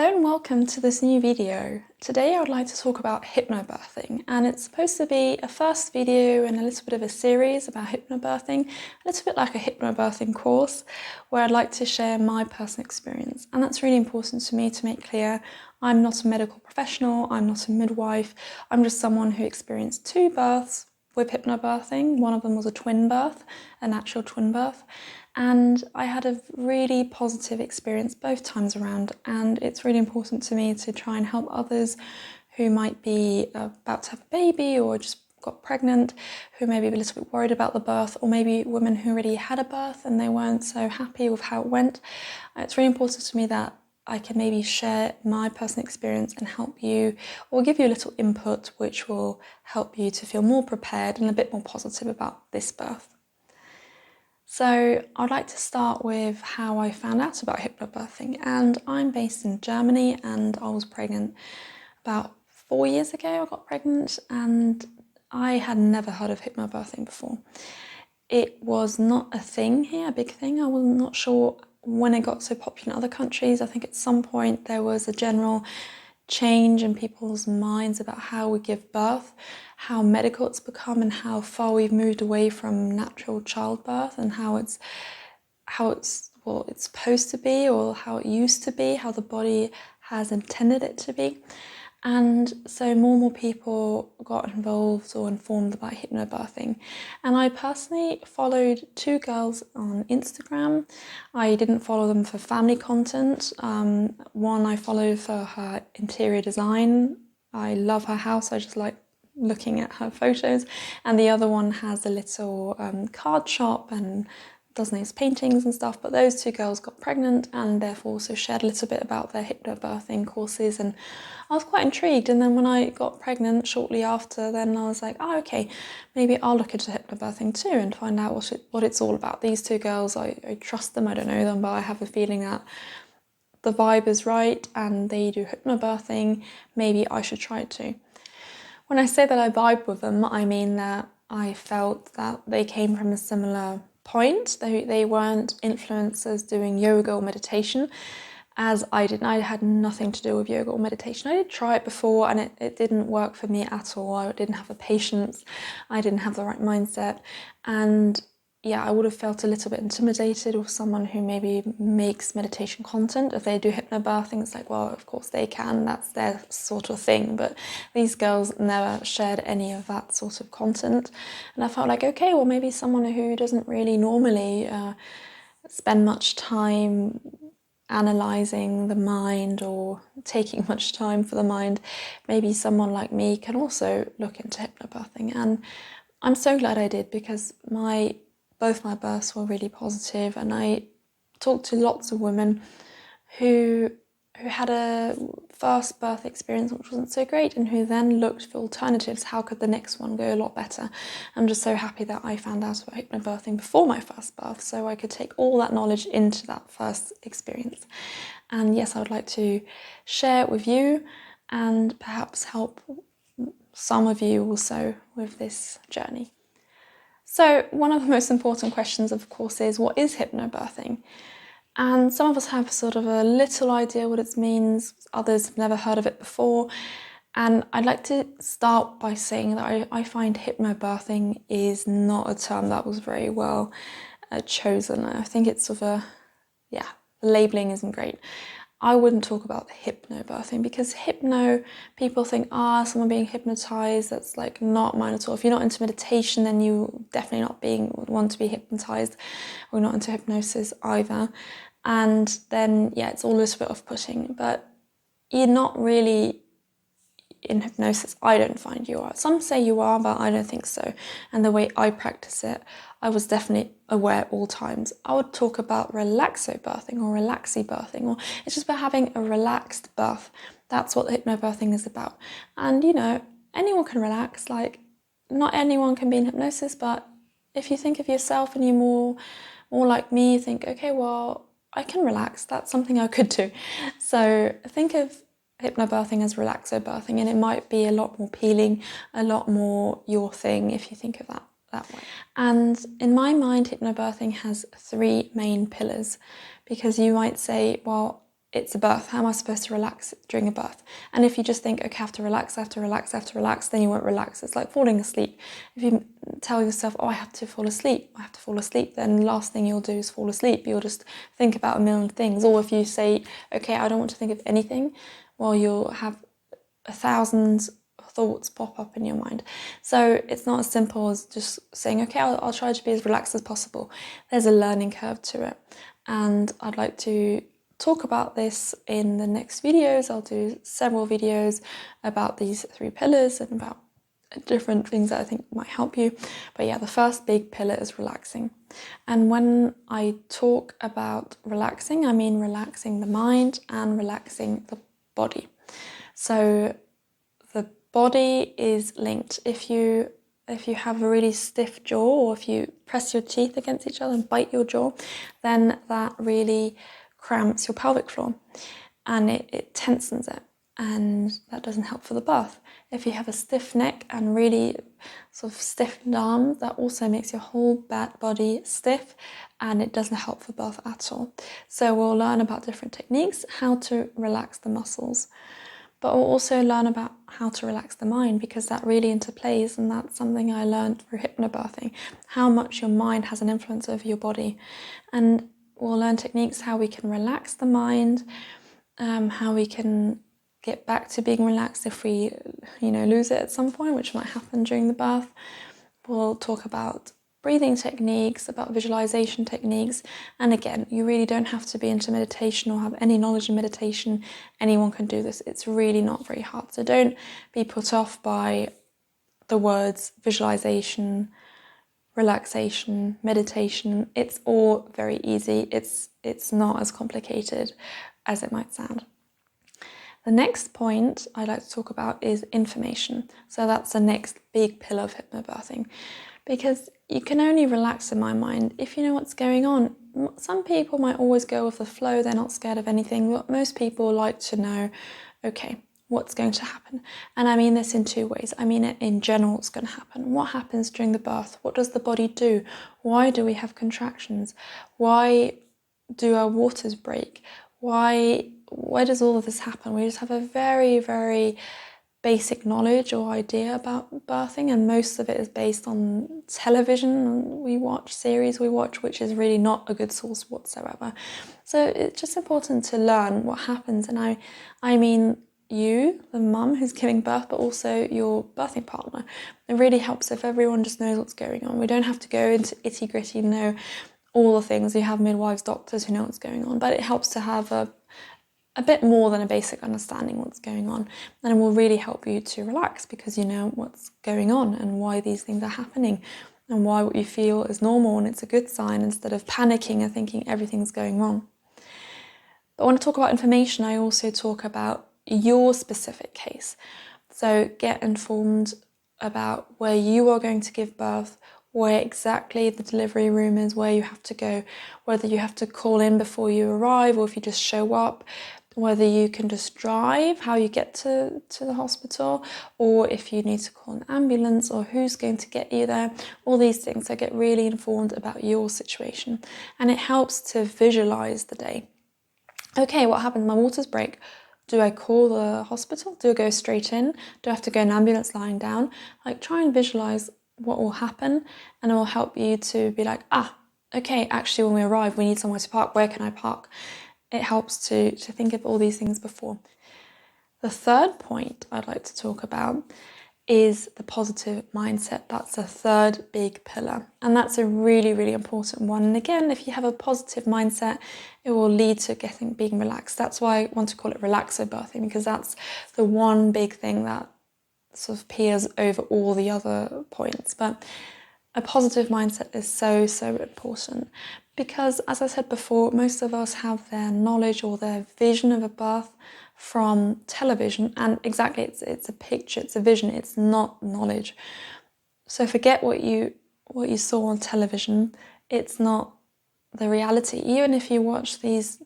Hello and welcome to this new video. Today I would like to talk about hypnobirthing, and it's supposed to be a first video and a little bit of a series about hypnobirthing, a little bit like a hypnobirthing course where I'd like to share my personal experience. And that's really important to me to make clear. I'm not a medical professional, I'm not a midwife, I'm just someone who experienced 2 births with hypnobirthing. One of them was a twin birth, a natural twin birth. And I had a really positive experience both times around, and it's really important to me to try and help others who might be about to have a baby or just got pregnant, who may be a little bit worried about the birth, or maybe women who already had a birth and they weren't so happy with how it went. It's really important to me that I can maybe share my personal experience and help you, or give you a little input which will help you to feel more prepared and a bit more positive about this birth. So I'd like to start with how I found out about hypnobirthing, and I'm based in Germany and I was pregnant about 4 years ago. I got pregnant and I had never heard of hypnobirthing before. It was not a thing here, a big thing. I was not sure when it got so popular in other countries. I think at some point there was a general change in people's minds about how we give birth, how medical it's become, and how far we've moved away from natural childbirth and how it's what it's supposed to be, or how it used to be, how the body has intended it to be. And so more and more people got involved or informed about hypnobirthing. And I personally followed 2 girls on Instagram. I didn't follow them for family content. One I followed for her interior design. I love her house, I just like looking at her photos. And the other one has a little card shop and does nice paintings and stuff. But those 2 girls got pregnant and therefore also shared a little bit about their hypnobirthing courses, and I was quite intrigued. And then when I got pregnant shortly after, then I was like, oh okay, maybe I'll look into hypnobirthing too and find out what it's all about. These 2 girls, I trust them, I don't know them, but I have a feeling that the vibe is right and they do hypnobirthing, maybe I should try it too. When I say that I vibe with them, I mean that I felt that they came from a similar point. They weren't influencers doing yoga or meditation as I did. I had nothing to do with yoga or meditation. I did try it before and it didn't work for me at all. I didn't have the patience, I didn't have the right mindset, and yeah, I would have felt a little bit intimidated with someone who maybe makes meditation content. If they do hypnobirthing, it's like, well, of course they can, that's their sort of thing. But these girls never shared any of that sort of content. And I felt like, okay, well, maybe someone who doesn't really normally spend much time analysing the mind or taking much time for the mind, maybe someone like me can also look into hypnobirthing. And I'm so glad I did, because both my births were really positive, and I talked to lots of women who had a first birth experience which wasn't so great and who then looked for alternatives. How could the next one go a lot better? I'm just so happy that I found out about hypnobirthing before my first birth, so I could take all that knowledge into that first experience. And yes, I would like to share it with you and perhaps help some of you also with this journey. So one of the most important questions, of course, is what is hypnobirthing? And some of us have sort of a little idea what it means, others have never heard of it before. And I'd like to start by saying that I find hypnobirthing is not a term that was very well chosen. I think it's sort of the labelling isn't great. I wouldn't talk about hypnobirthing, because hypno, people think, someone being hypnotized. That's like not mine at all. If you're not into meditation, then you definitely not want to be hypnotized, or not into hypnosis either. And then, it's all a little bit off-putting, but you're not really in hypnosis. I don't find you are. Some say you are, but I don't think so. And the way I practice it, I was definitely aware at all times. I would talk about relaxo birthing or relaxy birthing, or it's just about having a relaxed birth. That's what hypnobirthing is about. And anyone can relax. Like, not anyone can be in hypnosis, but if you think of yourself and you're more like me, you think, okay, well, I can relax. That's something I could do. So think of hypnobirthing as relaxo birthing, and it might be a lot more appealing, a lot more your thing if you think of that way. And in my mind, hypnobirthing has 3 main pillars, because you might say, well, it's a birth. How am I supposed to relax during a birth? And if you just think, okay, I have to relax, I have to relax, I have to relax, then you won't relax. It's like falling asleep. If you tell yourself, oh, I have to fall asleep, I have to fall asleep, then the last thing you'll do is fall asleep. You'll just think about a million things. Or if you say, okay, I don't want to think of anything, well, you'll have 1,000 thoughts pop up in your mind. So it's not as simple as just saying, okay, I'll try to be as relaxed as possible. There's a learning curve to it. And I'd like to talk about this in the next videos. I'll do several videos about these 3 pillars and about different things that I think might help you. But yeah, the first big pillar is relaxing. And when I talk about relaxing, I mean relaxing the mind and relaxing the body. So the body is linked. If you have a really stiff jaw, or if you press your teeth against each other and bite your jaw, then that really cramps your pelvic floor and it tensens it, and that doesn't help for the birth. If you have a stiff neck and really sort of stiffened arms, that also makes your whole body stiff, and it doesn't help for birth at all. So we'll learn about different techniques, how to relax the muscles, but we'll also learn about how to relax the mind, because that really interplays, and that's something I learned through hypnobirthing, how much your mind has an influence over your body. And we'll learn techniques how we can relax the mind, how we can get back to being relaxed if we, lose it at some point, which might happen during the birth. We'll talk about breathing techniques, about visualization techniques. And again, you really don't have to be into meditation or have any knowledge in meditation. Anyone can do this. It's really not very hard. So don't be put off by the words visualization, relaxation, meditation. It's all very easy. It's not as complicated as it might sound. The next point I'd like to talk about is information. So that's the next big pillar of hypnobirthing, because you can only relax in my mind if you know what's going on. Some people might always go with the flow, they're not scared of anything, but most people like to know, okay, what's going to happen? And I mean this in 2 ways. I mean it in general, what's going to happen. What happens during the birth? What does the body do? Why do we have contractions? Why do our waters break? Why does all of this happen? We just have a very, very basic knowledge or idea about birthing, and most of it is based on television we watch, series we watch, which is really not a good source whatsoever. So it's just important to learn what happens. And I mean you, the mum who's giving birth, but also your birthing partner. It really helps if everyone just knows what's going on. We don't have to go into itty gritty, know all the things. You have midwives, doctors who know what's going on, but it helps to have a bit more than a basic understanding what's going on, and it will really help you to relax because you know what's going on and why these things are happening and why what you feel is normal and it's a good sign, instead of panicking and thinking everything's going wrong. But when I talk about information, I also talk about your specific case. So get informed about where you are going to give birth, where exactly the delivery room is, where you have to go, whether you have to call in before you arrive or if you just show up, whether you can just drive, how you get to the hospital, or if you need to call an ambulance, or who's going to get you there, all these things. So get really informed about your situation, and it helps to visualize the day. Okay, what happens? My waters break. Do I call the hospital? Do I go straight in? Do I have to go in an ambulance lying down? Like, try and visualize what will happen, and it will help you to be like, okay, actually when we arrive, we need somewhere to park. Where can I park? It helps to think of all these things before. The third point I'd like to talk about is the positive mindset. That's the third big pillar, and that's a really, really important one. And again, if you have a positive mindset, it will lead to being relaxed. That's why I want to call it relaxobirthing, because that's the one big thing that sort of peers over all the other points. But a positive mindset is so, so important, because as I said before, most of us have their knowledge or their vision of a birth from television, and exactly, it's a picture, it's a vision, it's not knowledge. So forget what you saw on television. It's not the reality. Even if you watch these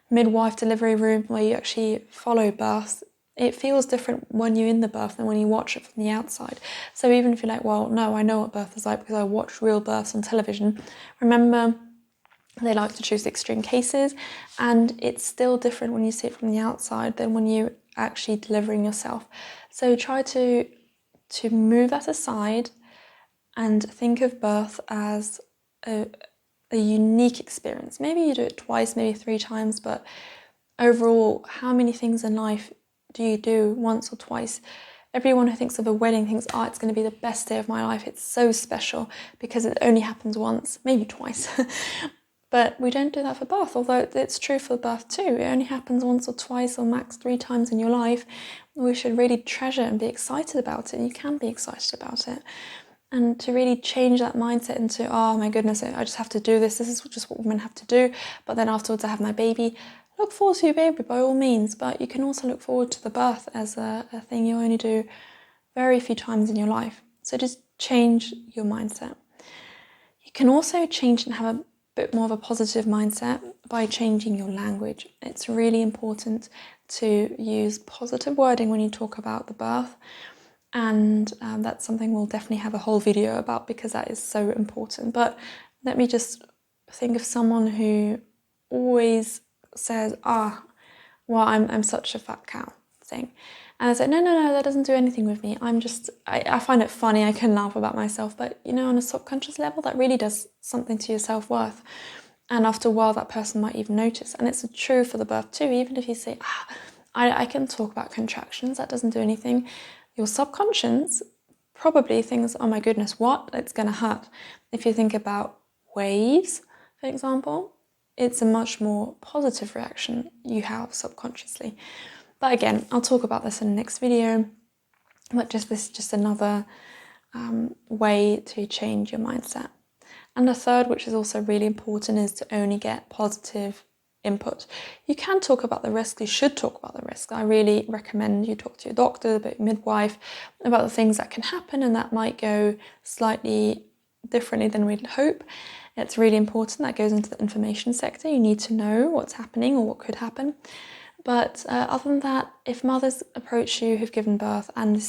midwife delivery room where you actually follow births, it feels different when you're in the birth than when you watch it from the outside. So even if you're like, well, no, I know what birth is like because I watched real births on television, remember They like to choose extreme cases, and it's still different when you see it from the outside than when you actually delivering yourself. So try to move that aside and think of birth as a unique experience. Maybe you do it twice, maybe 3 times, but overall, how many things in life do you do once or twice? Everyone who thinks of a wedding thinks, oh, it's going to be the best day of my life. It's so special because it only happens once, maybe twice. But we don't do that for birth, although it's true for birth too. It only happens once or twice or max 3 times in your life. We should really treasure and be excited about it. And you can be excited about it. And to really change that mindset into, oh my goodness, I just have to do this. This is just what women have to do. But then afterwards I have my baby. Look forward to your baby by all means. But you can also look forward to the birth as a thing you only do very few times in your life. So just change your mindset. You can also change and have a bit more of a positive mindset by changing your language. It's really important to use positive wording when you talk about the birth, and that's something we'll definitely have a whole video about because that is so important. But let me just think of someone who always says, well, I'm such a fat cow thing. And I said, no, that doesn't do anything with me. I find it funny, I can laugh about myself, but on a subconscious level, that really does something to your self-worth. And after a while, that person might even notice. And it's true for the birth too, even if you say, I can talk about contractions, that doesn't do anything. Your subconscious probably thinks, oh my goodness, what? It's going to hurt. If you think about waves, for example, it's a much more positive reaction you have subconsciously. But again, I'll talk about this in the next video, but this is just another way to change your mindset. And the third, which is also really important, is to only get positive input. You can talk about the risk, you should talk about the risk. I really recommend you talk to your doctor, your midwife, about the things that can happen and that might go slightly differently than we'd hope. It's really important. That goes into the information sector. You need to know what's happening or what could happen. But other than that, if mothers approach you who've given birth and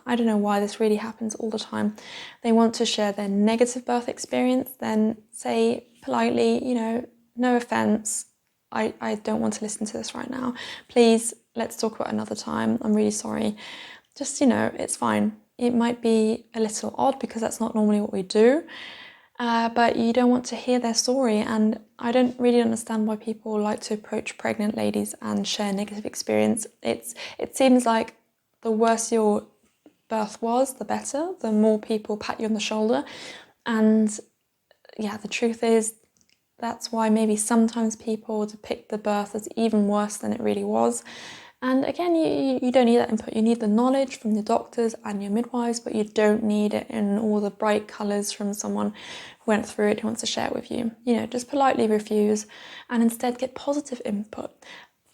I don't know why this really happens all the time, they want to share their negative birth experience, then say politely, no offense, I don't want to listen to this right now. Please, let's talk about another time. I'm really sorry. Just, it's fine. It might be a little odd because that's not normally what we do. But you don't want to hear their story, and I don't really understand why people like to approach pregnant ladies and share negative experience. It seems like the worse your birth was, the better, the more people pat you on the shoulder. And yeah, the truth is that's why maybe sometimes people depict the birth as even worse than it really was. And again, you don't need that input. You need the knowledge from the doctors and your midwives, but you don't need it in all the bright colours from someone who went through it who wants to share it with you. Just politely refuse and instead get positive input.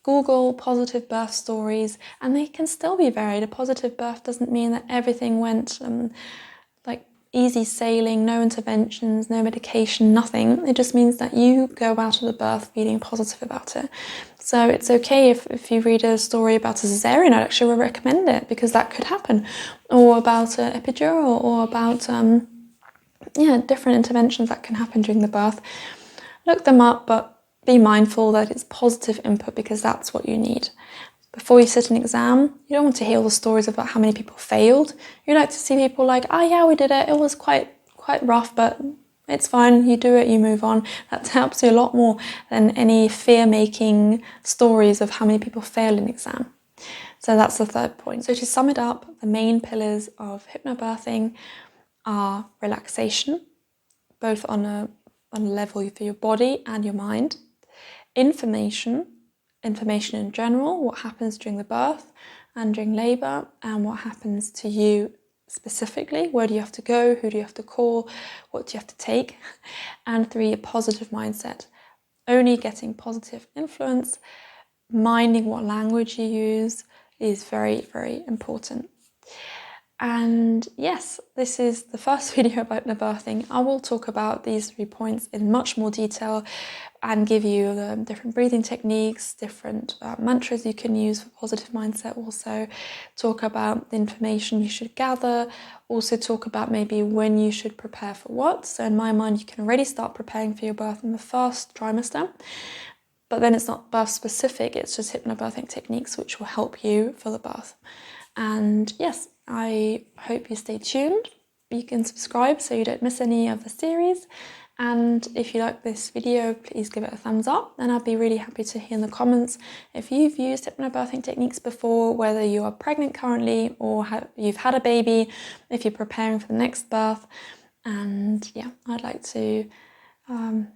Google positive birth stories, and they can still be varied. A positive birth doesn't mean that everything went like easy sailing, no interventions, no medication, nothing. It just means that you go out of the birth feeling positive about it. So it's okay if you read a story about a cesarean, I'd actually recommend it because that could happen. Or about an epidural, or about different interventions that can happen during the birth. Look them up, but be mindful that it's positive input because that's what you need. Before you sit an exam, you don't want to hear all the stories about how many people failed. You like to see people like, oh yeah, we did it. It was quite rough, but it's fine. You do it, you move on. That helps you a lot more than any fear-making stories of how many people fail an exam. So that's the third point. So to sum it up, the main pillars of hypnobirthing are relaxation, both on a level for your body and your mind, information in general, what happens during the birth and during labour, and what happens to you specifically, where do you have to go, who do you have to call, what do you have to take, and 3, a positive mindset. Only getting positive influence, minding what language you use is very, very important. And yes, this is the first video about hypnobirthing. I will talk about these 3 points in much more detail and give you different breathing techniques, different mantras you can use for positive mindset, also talk about the information you should gather, also talk about maybe when you should prepare for what. So in my mind, you can already start preparing for your birth in the first trimester, but then it's not birth specific, it's just hypnobirthing techniques which will help you for the birth. And yes, I hope you stay tuned. You can subscribe so you don't miss any of the series. And if you like this video, please give it a thumbs up. And I'd be really happy to hear in the comments if you've used hypnobirthing techniques before, whether you are pregnant currently or you've had a baby, if you're preparing for the next birth. And yeah, I'd like to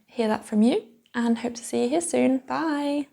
hear that from you and hope to see you here soon. Bye.